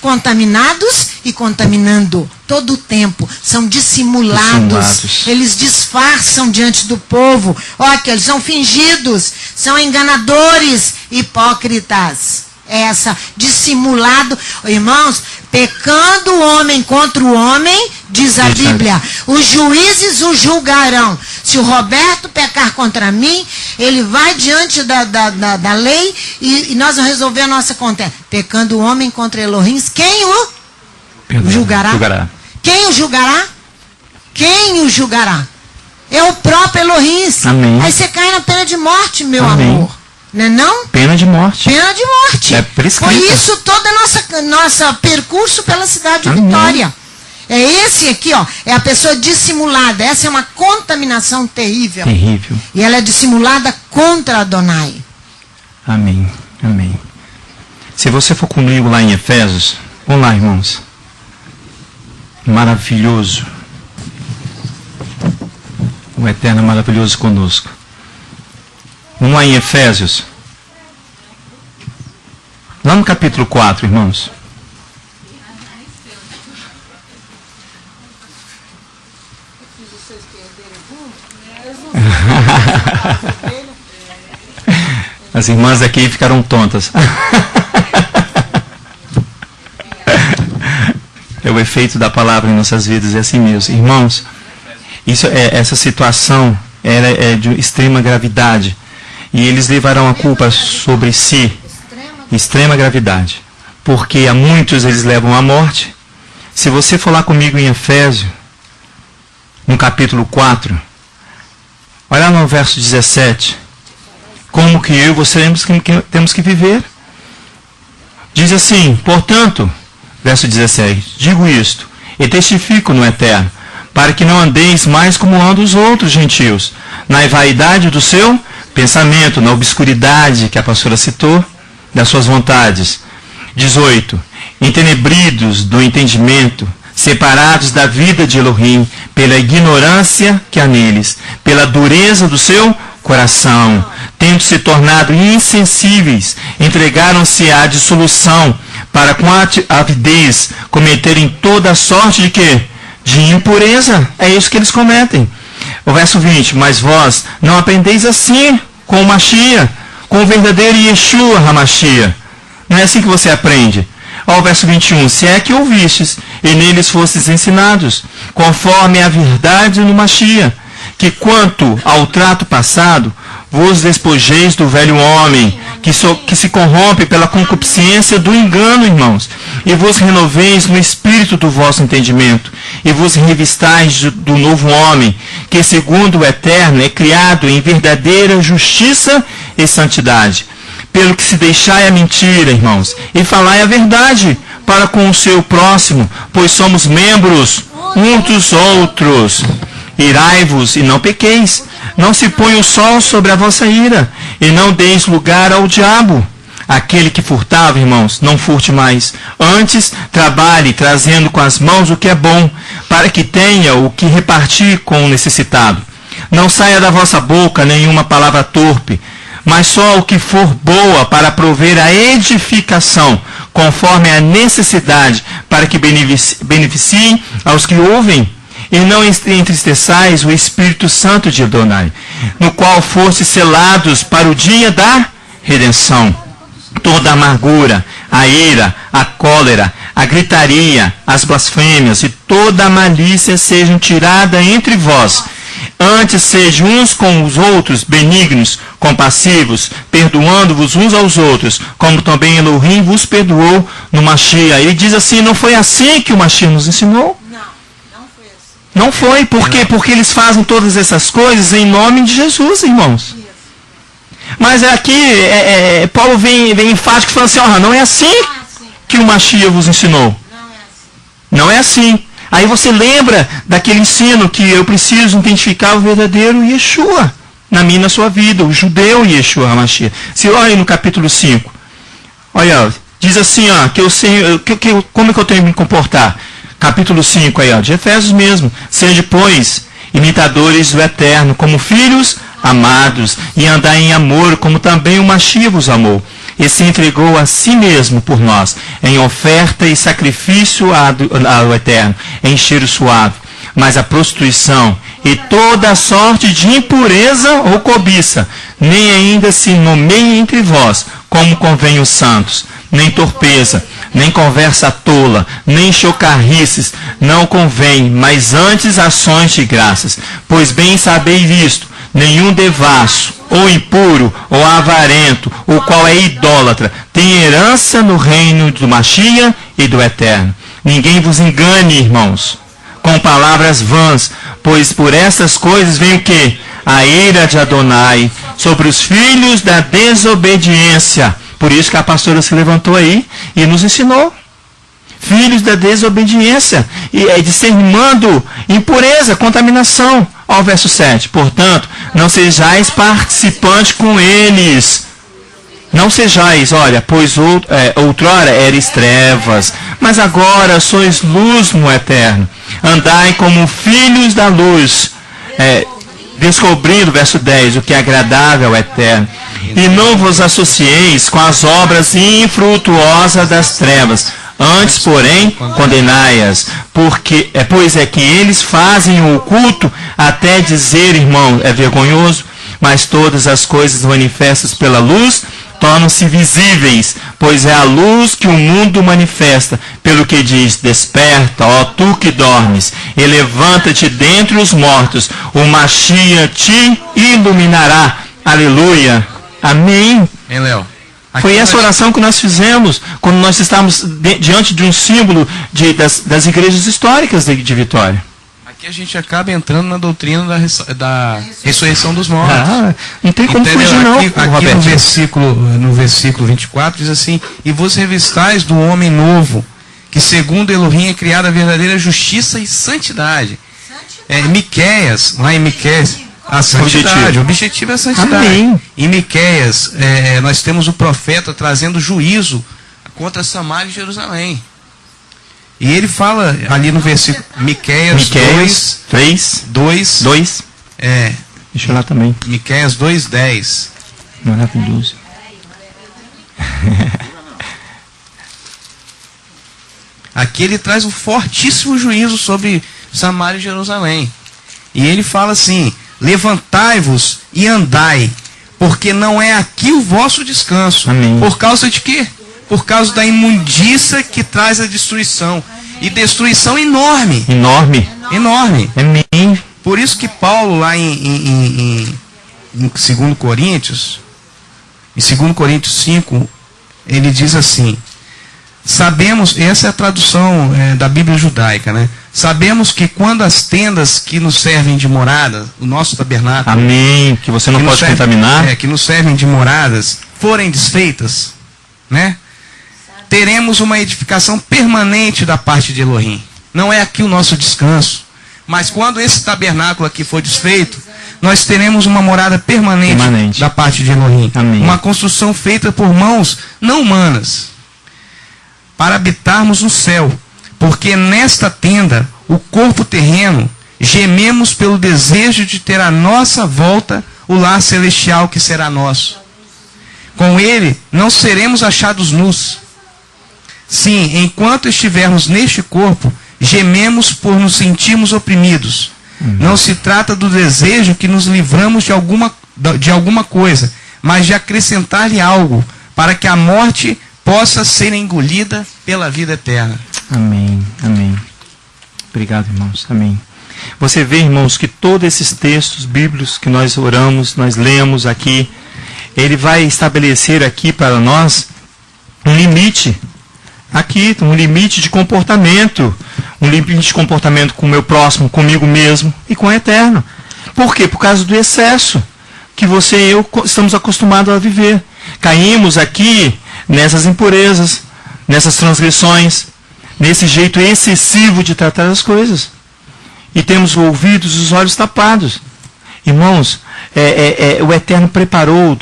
Contaminados e contaminando todo o tempo. São dissimulados. Eles disfarçam diante do povo. Olha, eles são fingidos. São enganadores, hipócritas. Essa, dissimulado. Irmãos, pecando o homem contra o homem, diz a Bíblia, os juízes o julgarão. Se o Roberto pecar contra mim, ele vai diante da lei e nós vamos resolver a nossa contenda. Pecando o homem contra Elohim, quem o julgará? Quem o julgará? Quem o julgará? É o próprio Elohim. Amém. Aí você cai na pena de morte, meu amor. Não é não? Pena de morte. Pena de morte. É prescrito. Foi isso todo nosso percurso pela cidade de Vitória. É esse aqui, ó. É a pessoa dissimulada. Essa é uma contaminação terrível. Terrível. E ela é dissimulada contra Adonai. Amém. Amém. Se você for comigo lá em Efésios, vamos lá, irmãos. Maravilhoso. O Eterno é maravilhoso conosco. Vamos lá em Efésios. Lá no capítulo 4, irmãos. As irmãs aqui ficaram tontas. É o efeito da palavra em nossas vidas, é assim mesmo. Irmãos, essa situação é de extrema gravidade. E eles levarão a culpa sobre si. Extrema gravidade. Porque a muitos eles levam à morte. Se você for lá comigo em Efésios, no capítulo 4, olha no verso 17. Como que eu e você temos que viver. Diz assim, portanto, verso 17, digo isto, e testifico no Eterno, para que não andeis mais como andam os outros gentios, na vaidade do seu pensamento, na obscuridade que a pastora citou, das suas vontades. 18. Entenebridos do entendimento, separados da vida de Elohim, pela ignorância que há neles, pela dureza do seu coração, tendo se tornado insensíveis, entregaram-se à dissolução, para com avidez cometerem toda a sorte de quê? De impureza. É isso que eles cometem. O verso 20, mas vós não aprendeis assim com o Mashiach, com o verdadeiro Yeshua HaMashiach. Não é assim que você aprende. Ó, o verso 21, se é que ouvistes, e neles fostes ensinados, conforme a verdade no Mashiach, que quanto ao trato passado, vos despojeis do velho homem, que se corrompe pela concupiscência do engano, irmãos, e vos renoveis no espírito do vosso entendimento, e vos revistais do novo homem, que segundo o Eterno é criado em verdadeira justiça e santidade. Pelo que se deixai a mentira, irmãos, e falai a verdade para com o seu próximo, pois somos membros uns dos outros. Irai-vos e não pequeis. Não se põe o sol sobre a vossa ira, e não deis lugar ao diabo. Aquele que furtava, irmãos, não furte mais. Antes, trabalhe, trazendo com as mãos o que é bom, para que tenha o que repartir com o necessitado. Não saia da vossa boca nenhuma palavra torpe, mas só o que for boa para prover a edificação, conforme a necessidade, para que beneficiem aos que ouvem. E não entristeçais o Espírito Santo de Adonai, no qual fostes selados para o dia da redenção. Toda a amargura, a ira, a cólera, a gritaria, as blasfêmias e toda a malícia sejam tiradas entre vós. Antes sejam uns com os outros benignos, compassivos, perdoando-vos uns aos outros, como também Elohim vos perdoou no Mashiach. Ele diz assim, não foi assim que o Mashiach nos ensinou? Não foi, por quê? Porque eles fazem todas essas coisas em nome de Jesus, irmãos. Mas aqui, Paulo vem enfático falando assim, não é assim que o Mashiach vos ensinou. Não é assim. Aí você lembra daquele ensino que eu preciso identificar o verdadeiro Yeshua na minha e na sua vida, o judeu Yeshua HaMashiach. Se olha aí no capítulo 5, olha, diz assim, que eu sei, como é que eu tenho que me comportar? Capítulo 5 aí, de Efésios mesmo. Sede, pois, imitadores do Eterno, como filhos amados, e andai em amor, como também o Mashiach vos amou, e se entregou a si mesmo por nós, em oferta e sacrifício ao Eterno, em cheiro suave. Mas a prostituição e toda a sorte de impureza ou cobiça, nem ainda se nomeie entre vós, como convém os santos, nem torpeza, nem conversa tola, nem chocarrices, não convém, mas antes ações de graças. Pois bem sabeis isto, nenhum devasso, ou impuro, ou avarento, o qual é idólatra, tem herança no reino do Mashiach e do Eterno. Ninguém vos engane, irmãos, com palavras vãs, pois por essas coisas vem o quê? A ira de Adonai sobre os filhos da desobediência. Por isso que a pastora se levantou aí e nos ensinou. Filhos da desobediência, e discernimando impureza, contaminação. Ao verso 7. Portanto, não sejais participantes com eles. Não sejais, olha, pois outrora eres trevas, mas agora sois luz no Eterno. Andai como filhos da luz, descobrindo, verso 10, o que é agradável ao Eterno. E não vos associeis com as obras infrutuosas das trevas. Antes, porém, condenai-as, pois é que eles fazem o oculto, até dizer, irmão, é vergonhoso, mas todas as coisas manifestas pela luz tornam-se visíveis, pois é a luz que o mundo manifesta, pelo que diz, desperta, ó tu que dormes, e levanta-te dentre os mortos, o Mashiach te iluminará. Aleluia. Amém. Hein, Léo? Foi essa oração que nós fizemos quando nós estávamos diante de um símbolo das igrejas históricas de Vitória. Aqui a gente acaba entrando na doutrina da ressurreição dos mortos. Não tem como fugir, não. Aqui no versículo 24 diz assim, e vos revistais do homem novo, que segundo Elohim é criada a verdadeira justiça e santidade. Miqueias, lá em Miqueias, a santidade, o objetivo é a santidade. Amém. Em Miqueias, nós temos o profeta trazendo juízo contra Samaria e Jerusalém. E ele fala ali no versículo Miqueias 2. Deixa eu lá também. Miqueias 2:10. Maravilhoso. Aqui ele traz um fortíssimo juízo sobre Samaria e Jerusalém. E ele fala assim, levantai-vos e andai, porque não é aqui o vosso descanso. Amém. Por causa de quê? Por causa da imundícia que traz a destruição. E destruição enorme. Enorme. Enorme. Amém. Por isso que Paulo, lá em 2 Coríntios, em 2 Coríntios 5, ele diz assim: sabemos, essa é a tradução da Bíblia judaica, né? Sabemos que quando as tendas que nos servem de morada, o nosso tabernáculo, amém, que você não pode contaminar, que nos servem de moradas, forem desfeitas, né? Teremos uma edificação permanente da parte de Elohim. Não é aqui o nosso descanso, mas quando esse tabernáculo aqui for desfeito, nós teremos uma morada permanente. Da parte de Elohim. Amém. Uma construção feita por mãos não humanas, para habitarmos no céu. Porque nesta tenda, o corpo terreno, gememos pelo desejo de ter à nossa volta o lar celestial que será nosso. Com ele, não seremos achados nus. Sim, enquanto estivermos neste corpo, gememos por nos sentirmos oprimidos. Não se trata do desejo que nos livramos de alguma coisa, mas de acrescentar-lhe algo, para que a morte possa ser engolida pela vida eterna. Amém, amém. Obrigado, irmãos. Amém. Você vê, irmãos, que todos esses textos bíblicos que nós oramos, nós lemos aqui, ele vai estabelecer aqui para nós um limite. Aqui, um limite de comportamento. Um limite de comportamento com o meu próximo, comigo mesmo e com o eterno. Por quê? Por causa do excesso que você e eu estamos acostumados a viver. Caímos aqui nessas impurezas, nessas transgressões, nesse jeito excessivo de tratar as coisas. E temos os ouvidos e os olhos tapados. Irmãos, o Eterno preparou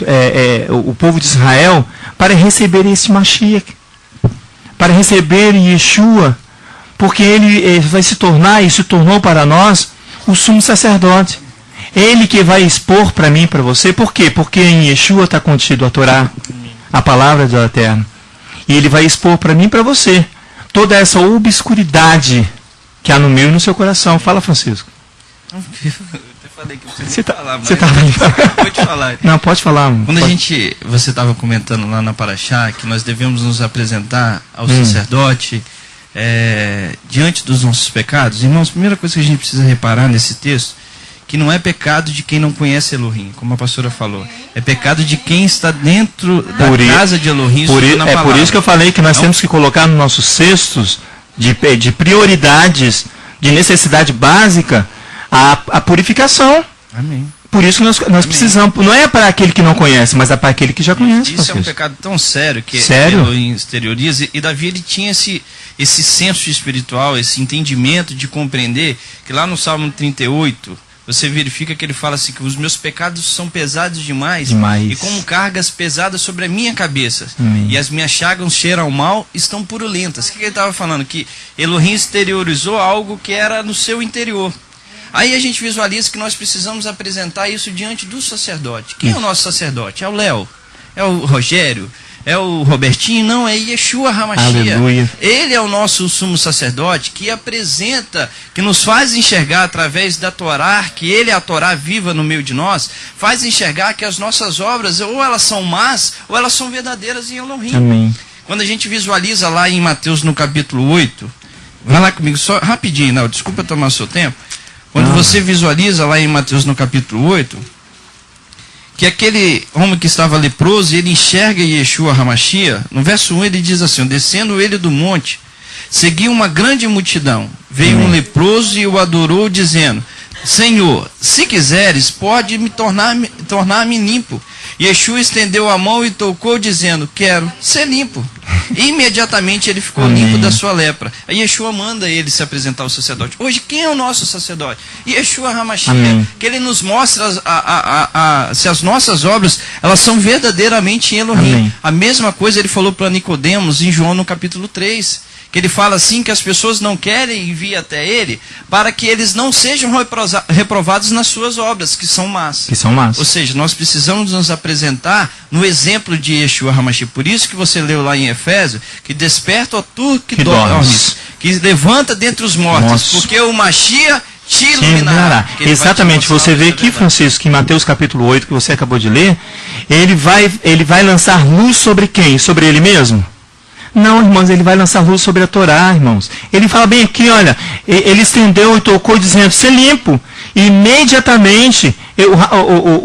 o povo de Israel para receber esse Mashiach, para receber Yeshua, porque ele vai se tornar, e se tornou para nós, o sumo sacerdote. Ele que vai expor para mim e para você. Por quê? Porque em Yeshua está contido a Torá, a palavra do Eterno. E ele vai expor para mim e para você toda essa obscuridade que há no meu e no seu coração. Fala, Francisco. Eu falei que você tá falar, mas pode falar. Não, pode falar. Quando você estava comentando lá na Paraxá que nós devemos nos apresentar ao sacerdote diante dos nossos pecados, irmãos, a primeira coisa que a gente precisa reparar nesse texto, que não é pecado de quem não conhece Elohim, como a pastora falou. É pecado de quem está dentro da casa de Elohim. Por isso que eu falei que nós temos que colocar nos nossos cestos de prioridades, de necessidade básica, a purificação. Amém. Por isso que nós precisamos, não é para aquele que não conhece, mas é para aquele que já conhece. Isso é um pecado tão sério que Elohim exterioriza, e Davi ele tinha esse senso espiritual, esse entendimento de compreender, que lá no Salmo 38, você verifica que ele fala assim, que os meus pecados são pesados demais. E como cargas pesadas sobre a minha cabeça. Amém. E as minhas chagas cheiram ao mal, estão purulentas. O que ele estava falando? Que Elohim exteriorizou algo que era no seu interior. Aí a gente visualiza que nós precisamos apresentar isso diante do sacerdote. Quem é o nosso sacerdote? É o Léo? É o Rogério? É o Robertinho? Não, é Yeshua HaMashiach. Aleluia. Ele é o nosso sumo sacerdote que apresenta, que nos faz enxergar através da Torá, que ele é a Torá viva no meio de nós, faz enxergar que as nossas obras, ou elas são más, ou elas são verdadeiras em Elohim. Amém. Quando a gente visualiza lá em Mateus no capítulo 8, vai lá comigo, só rapidinho, não, desculpa tomar o seu tempo. Quando você visualiza lá em Mateus no capítulo 8, que aquele homem que estava leproso, ele enxerga Yeshua HaMashiach, no verso 1 ele diz assim, descendo ele do monte, seguiu uma grande multidão, veio um leproso e o adorou, dizendo, Senhor, se quiseres, pode me tornar-me limpo. Yeshua estendeu a mão e tocou, dizendo, quero ser limpo. E imediatamente ele ficou limpo da sua lepra. Aí Yeshua manda ele se apresentar ao sacerdote. Hoje, quem é o nosso sacerdote? Yeshua HaMashiach. Que ele nos mostra se as nossas obras elas são verdadeiramente em Elohim. Amém. A mesma coisa ele falou para Nicodemos em João no capítulo 3. Que ele fala assim que as pessoas não querem vir até ele para que eles não sejam reprovados nas suas obras, que são más. Ou seja, nós precisamos nos apresentar no exemplo de Yeshua HaMashiach. Por isso que você leu lá em Efésios, que desperta o tu que dormes, que levanta dentre os mortos, porque o Mashiach te iluminará. Exatamente, você vê aqui, Francisco, que em Mateus capítulo 8, que você acabou de ler, ele vai lançar luz sobre quem? Sobre ele mesmo? Não, irmãos, ele vai lançar luz sobre a Torá, irmãos. Ele fala bem aqui, olha, ele estendeu e tocou dizendo, ser limpo. E imediatamente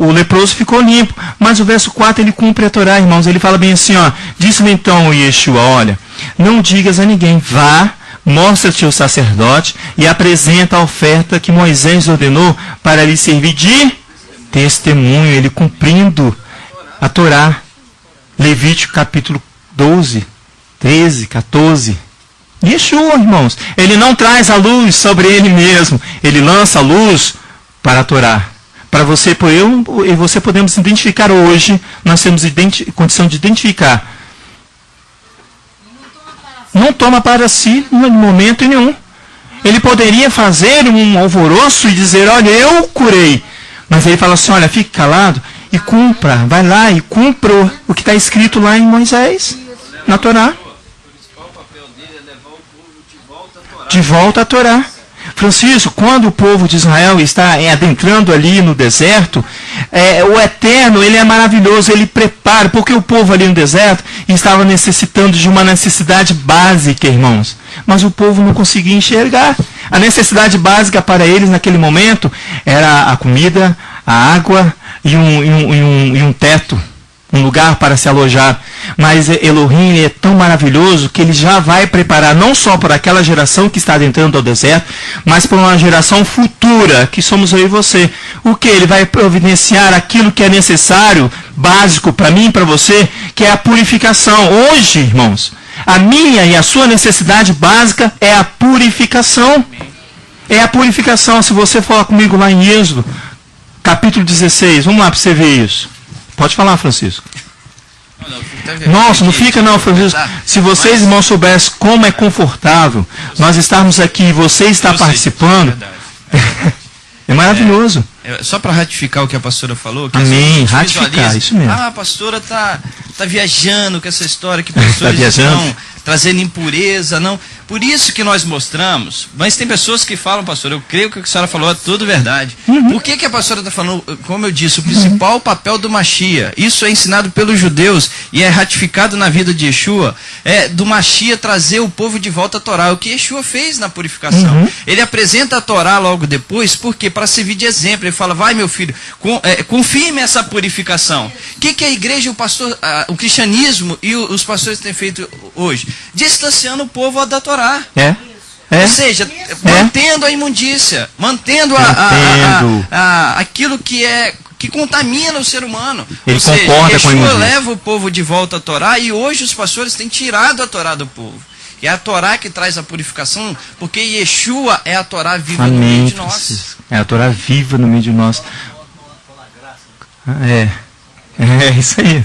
o leproso ficou limpo. Mas o verso 4 ele cumpre a Torá, irmãos. Ele fala bem assim, ó, disse-lhe então Yeshua, olha, não digas a ninguém, vá, mostra-te ao sacerdote e apresenta a oferta que Moisés ordenou para lhe servir de testemunho, ele cumprindo a Torá. Levítico capítulo 12, 13, 14. Yeshua, irmãos, ele não traz a luz sobre ele mesmo, ele lança a luz para a Torá. Para você, eu e você podemos identificar hoje, nós temos condição de identificar. Não toma para si em momento nenhum. Ele poderia fazer um alvoroço e dizer, olha, eu curei. Mas ele fala assim, olha, fique calado e cumpra, vai lá e cumpra o que está escrito lá em Moisés, na Torá. De volta à Torá. Francisco, quando o povo de Israel está adentrando ali no deserto, o Eterno, ele é maravilhoso, ele prepara, porque o povo ali no deserto estava necessitando de uma necessidade básica, irmãos. Mas o povo não conseguia enxergar. A necessidade básica para eles naquele momento era a comida, a água e um teto, um lugar para se alojar. Mas Elohim é tão maravilhoso que ele já vai preparar não só para aquela geração que está adentrando ao deserto, mas para uma geração futura, que somos eu e você. O que? Ele vai providenciar aquilo que é necessário, básico para mim e para você, que é a purificação. Hoje, irmãos, a minha e a sua necessidade básica é a purificação. É a purificação. Se você falar comigo lá em Êxodo, capítulo 16, vamos lá para você ver isso. Pode falar, Francisco. Nossa, não fica não, Francisco. Se vocês, irmãos, soubessem como é confortável nós estarmos aqui e você está participando, é maravilhoso. Só para ratificar o que a pastora falou. Que amém, ratificar, isso mesmo. A pastora tá viajando com essa história que pastores estão trazendo impureza, não. Por isso que nós mostramos, mas tem pessoas que falam, pastor, eu creio que o que a senhora falou é tudo verdade. Por que a pastora está falando, como eu disse, o principal papel do Mashiach, isso é ensinado pelos judeus e é ratificado na vida de Yeshua, é do Mashiach trazer o povo de volta à Torá, o que Yeshua fez na purificação. Ele apresenta a Torá logo depois, porque para servir de exemplo, ele fala, vai meu filho, confirme essa purificação. O que a igreja, o cristianismo e os pastores têm feito hoje? Distanciando o povo da Torá. Ou seja, mantendo a imundícia, mantendo aquilo que contamina o ser humano. Ele concorda com a imundícia. Leva o povo de volta à Torá e hoje os pastores têm tirado a Torá do povo. E é a Torá que traz a purificação, porque Yeshua é a Torá viva no meio de nós. É a Torá viva no meio de nós. É isso aí.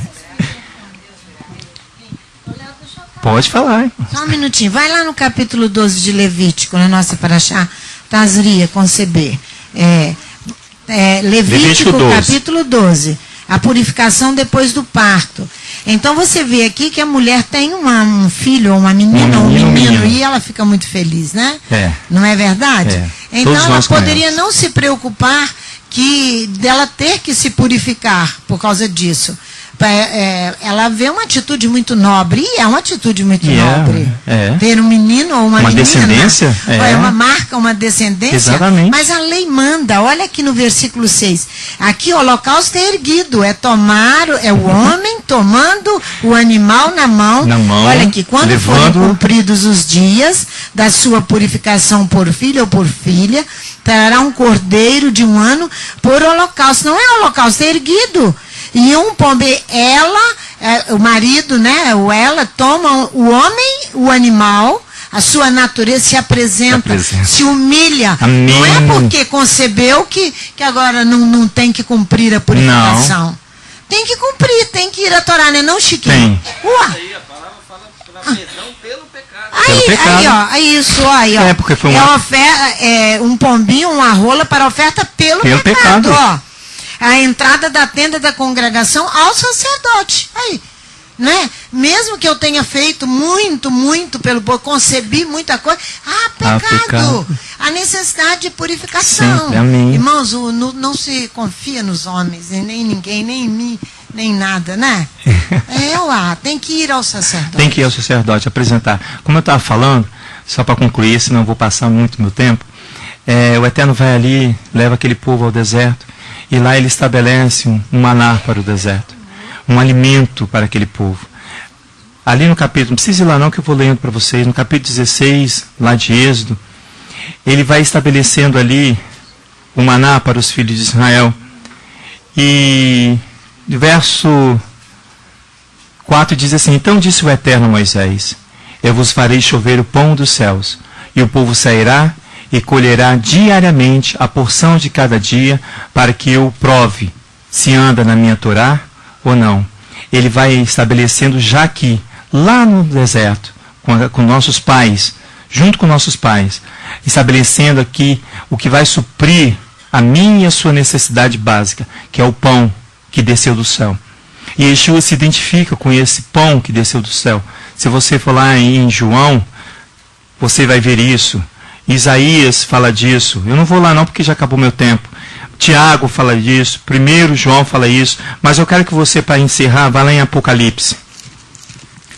Pode falar. Só um minutinho. Vai lá no capítulo 12 de Levítico, na nossa paraxá, Tazria, conceber. Levítico 12. Capítulo 12. A purificação depois do parto. Então você vê aqui que a mulher tem um filho, ou uma menina, ou um menino, e ela fica muito feliz, né? Não é verdade? Então ela poderia não se preocupar dela ter que se purificar por causa disso. Ela vê uma atitude muito nobre, e é uma atitude muito nobre. Ter um menino ou uma menina. Descendência? É uma marca, uma descendência. Exatamente. Mas a lei manda, olha aqui no versículo 6. Aqui o holocausto é erguido, é o homem tomando o animal na mão. Olha aqui, quando forem cumpridos os dias da sua purificação por filho ou por filha, trará um cordeiro de 1 ano por holocausto. Não é holocausto, é erguido. E um pombo, o marido, né, ela toma o homem, o animal, a sua natureza se apresenta, se humilha. Amém. Não é porque concebeu que agora não tem que cumprir a purificação. Não. Tem que cumprir, tem que ir à Torá, né, não, Chiquinho? Aí a palavra fala perdão pelo pecado. Aí, ó. Porque foi um pombinho, uma rola para oferta pelo pecado. Ó. A entrada da tenda da congregação ao sacerdote. Aí. Não é? Mesmo que eu tenha feito muito, muito pelo povo, concebi muita coisa, pecado. A necessidade de purificação. Sempre, amém. Irmãos, não se confia nos homens, nem ninguém, nem em mim, nem nada, né? Tem que ir ao sacerdote. Tem que ir ao sacerdote, apresentar. Como eu estava falando, só para concluir, senão eu vou passar muito meu tempo, o Eterno vai ali, leva aquele povo ao deserto, e lá ele estabelece um maná para o deserto. Um alimento para aquele povo. Ali no capítulo, não precisa ir lá não que eu vou lendo para vocês, no capítulo 16, lá de Êxodo, ele vai estabelecendo ali o maná para os filhos de Israel. E no verso 4 diz assim: Então disse o Eterno a Moisés: Eu vos farei chover o pão dos céus, e o povo sairá e colherá diariamente a porção de cada dia, para que eu prove se anda na minha Torá ou não. Ele vai estabelecendo já aqui, lá no deserto, com nossos pais, junto com nossos pais, estabelecendo aqui o que vai suprir a minha e a sua necessidade básica, que é o pão que desceu do céu. E Yeshua se identifica com esse pão que desceu do céu. Se você for lá em João, você vai ver isso. Isaías fala disso. Eu não vou lá não porque já acabou meu tempo. Tiago fala disso, 1 João fala isso, mas eu quero que você, para encerrar, vá lá em Apocalipse.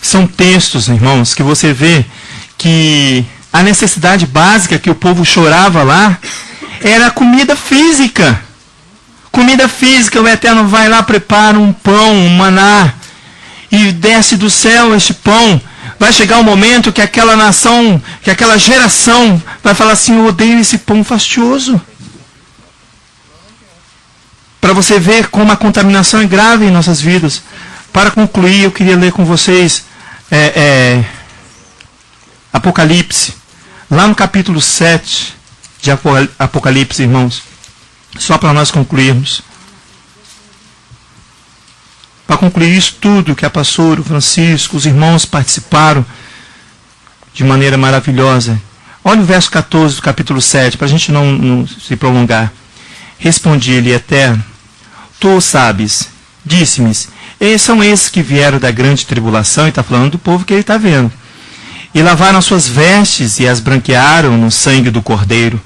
São textos, irmãos, que você vê que a necessidade básica que o povo chorava lá era comida física. Comida física, o Eterno vai lá, prepara um pão, um maná, e desce do céu este pão. Vai chegar um momento que aquela nação, que aquela geração vai falar assim: eu odeio esse pão fastioso. Para você ver como a contaminação é grave em nossas vidas. Para concluir, eu queria ler com vocês Apocalipse, lá no capítulo 7 de Apocalipse, irmãos, só para nós concluirmos. Para concluir isso tudo que a pastora, o Francisco, os irmãos participaram de maneira maravilhosa. Olha o verso 14 do capítulo 7, para a gente não se prolongar. Respondi-lhe, Eterno, tu sabes, disse-me, são esses que vieram da grande tribulação, e está falando do povo que ele está vendo, e lavaram as suas vestes e as branquearam no sangue do Cordeiro.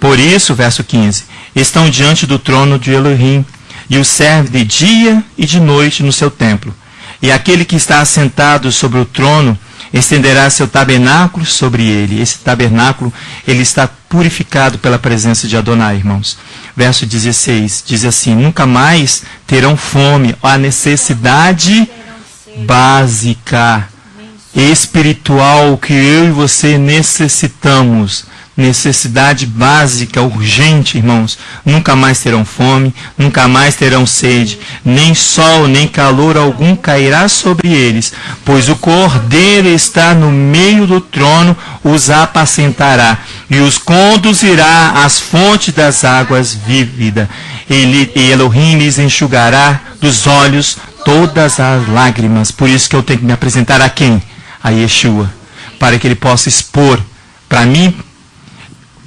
Por isso, verso 15, estão diante do trono de Elohim, e o serve de dia e de noite no seu templo. E aquele que está assentado sobre o trono estenderá seu tabernáculo sobre ele. Esse tabernáculo, ele está purificado pela presença de Adonai, irmãos. Verso 16, diz assim: nunca mais terão fome. A necessidade básica, espiritual que eu e você necessitamos. Necessidade básica, urgente, irmãos. Nunca mais terão fome, nunca mais terão sede, nem sol, nem calor algum cairá sobre eles, pois o Cordeiro está no meio do trono, os apacentará e os conduzirá às fontes das águas vívidas. E Elohim lhes enxugará dos olhos todas as lágrimas. Por isso que eu tenho que me apresentar a quem? A Yeshua, para que ele possa expor para mim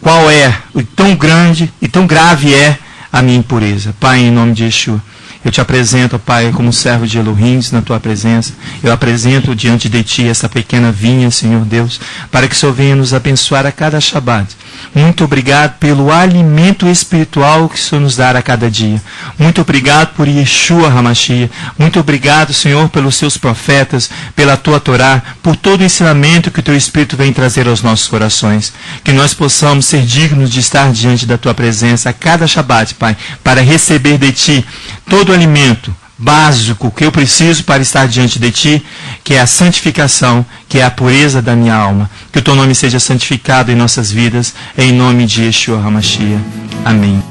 qual é o tão grande e tão grave é a minha impureza. Pai, em nome de Yeshua, eu te apresento, Pai, como servo de Elohim na tua presença. Eu apresento diante de ti essa pequena vinha, Senhor Deus, para que o Senhor venha nos abençoar a cada Shabat. Muito obrigado pelo alimento espiritual que o Senhor nos dá a cada dia. Muito obrigado por Yeshua HaMashiach. Muito obrigado, Senhor, pelos seus profetas, pela tua Torá, por todo o ensinamento que o teu Espírito vem trazer aos nossos corações. Que nós possamos ser dignos de estar diante da tua presença a cada Shabat, Pai, para receber de ti todo o alimento básico que eu preciso para estar diante de ti, que é a santificação, que é a pureza da minha alma. Que o teu nome seja santificado em nossas vidas, em nome de Yeshua HaMashiach. Amém.